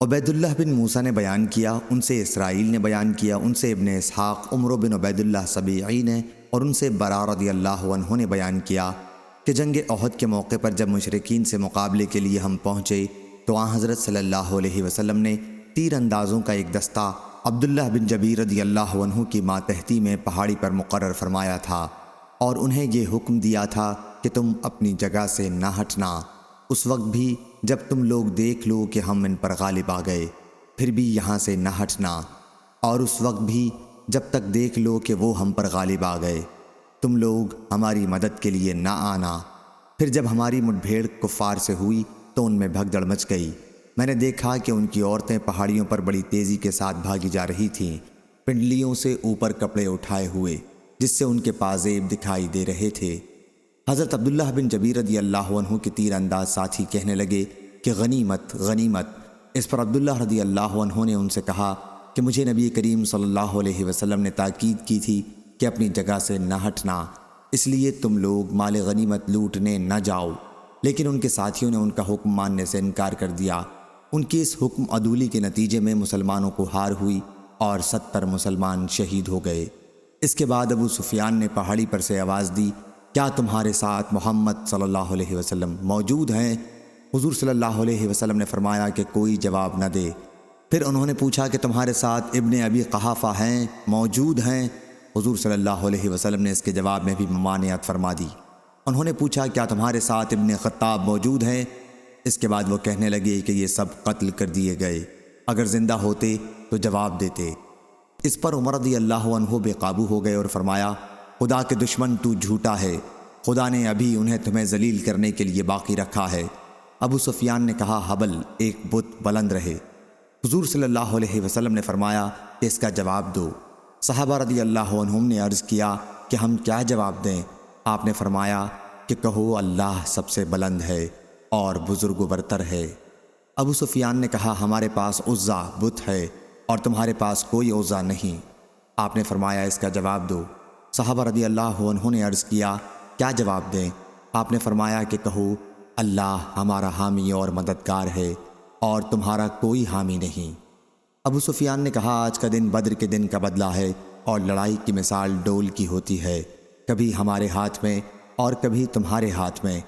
Ubaidullah بن موسیٰ نے بیان کیا، ان سے اسرائیل نے بیان کیا، ان سے ابن اسحاق، عمر بن عبیداللہ سبیعی نے، اور ان سے برا رضی اللہ عنہ نے بیان کیا کہ جنگ احد کے موقع پر جب مشرکین سے مقابلے کے لیے ہم پہنچے تو آن حضرت صلی اللہ علیہ وسلم نے تیر اندازوں کا ایک دستہ عبداللہ بن جبیر رضی اللہ عنہ کی ماتحتی میں پہاڑی پر مقرر فرمایا تھا اور انہیں یہ حکم دیا تھا کہ تم اپنی جگہ سے نہ ہٹنا، اس وقت بھی جب تم لوگ دیکھ لو کہ ہم ان پر غالب آ گئے، پھر بھی یہاں سے نہ ہٹنا، اور اس وقت بھی جب تک دیکھ لو کہ وہ ہم پر غالب آ گئے، تم لوگ ہماری مدد کے لیے نہ آنا۔ پھر جب ہماری مٹ بھیڑ کفار سے ہوئی تو ان میں بھگدڑ مچ گئی۔ میں نے دیکھا کہ ان کی عورتیں پہاڑیوں پر بڑی تیزی کے ساتھ بھاگی جا رہی تھیں، پنڈلیوں سے اوپر کپڑے اٹھائے ہوئے، جس سے ان کے پازیب دکھائی دے رہے تھے۔ حضرت عبداللہ بن جبیر رضی اللہ عنہ کے تیر انداز ساتھی کہنے لگے کہ غنیمت غنیمت۔ اس پر عبداللہ رضی اللہ عنہ نے ان سے کہا کہ مجھے نبی کریم صلی اللہ علیہ وسلم نے تاکید کی تھی کہ اپنی جگہ سے نہ ہٹنا، اس لیے تم لوگ مال غنیمت لوٹنے نہ جاؤ، لیکن ان کے ساتھیوں نے ان کا حکم ماننے سے انکار کر دیا۔ ان کی اس حکم عدولی کے نتیجے میں مسلمانوں کو ہار ہوئی اور 70 مسلمان شہید ہو گئے۔ اس کے بعد ابو سفیان نے پہاڑی پر سے آواز دی، کیا تمہارے ساتھ محمد صلی اللہ علیہ وسلم موجود ہیں؟ حضور صلی اللہ علیہ وسلم نے فرمایا کہ کوئی جواب نہ دے۔ پھر انہوں نے پوچھا کہ تمہارے ساتھ ابن ابی قحافہ ہیں، موجود ہیں؟ حضور صلی اللہ علیہ وسلم نے اس کے جواب میں بھی ممانعت فرما دی۔ انہوں نے پوچھا کیا تمہارے ساتھ ابن خطاب موجود ہیں؟ اس کے بعد وہ کہنے لگے کہ یہ سب قتل کر دیے گئے، اگر زندہ ہوتے تو جواب دیتے۔ اس پر عمر رضی اللہ عنہ بے قابو ہو گئے اور فرمایا، خدا کے دشمن تو جھوٹا ہے، خدا نے ابھی انہیں تمہیں ذلیل کرنے کے لیے باقی رکھا ہے۔ ابو سفیان نے کہا، حبل ایک بت بلند رہے۔ حضور صلی اللہ علیہ وسلم نے فرمایا کہ اس کا جواب دو۔ صحابہ رضی اللہ عنہم نے عرض کیا کہ ہم کیا جواب دیں؟ آپ نے فرمایا کہ کہو اللہ سب سے بلند ہے اور بزرگ و برتر ہے۔ ابو سفیان نے کہا، ہمارے پاس عزا بت ہے اور تمہارے پاس کوئی عزا نہیں۔ آپ نے فرمایا اس کا جواب دو۔ صحابہ رضی اللہ عنہ نے عرض کیا، کیا جواب دیں؟ آپ نے فرمایا کہ کہو اللہ ہمارا حامی اور مددگار ہے اور تمہارا کوئی حامی نہیں۔ ابو سفیان نے کہا، آج کا دن بدر کے دن کا بدلہ ہے اور لڑائی کی مثال ڈول کی ہوتی ہے، کبھی ہمارے ہاتھ میں اور کبھی تمہارے ہاتھ میں،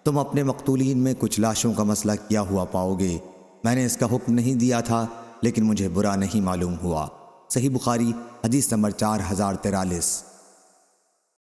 تم اپنے مقتولین میں کچھ لاشوں کا مسئلہ کیا ہوا پاؤ گے۔ میں نے اس کا حکم نہیں دیا تھا لیکن مجھے برا نہیں معلوم ہوا۔ صحیح بخاری حدیث نمبر 4043۔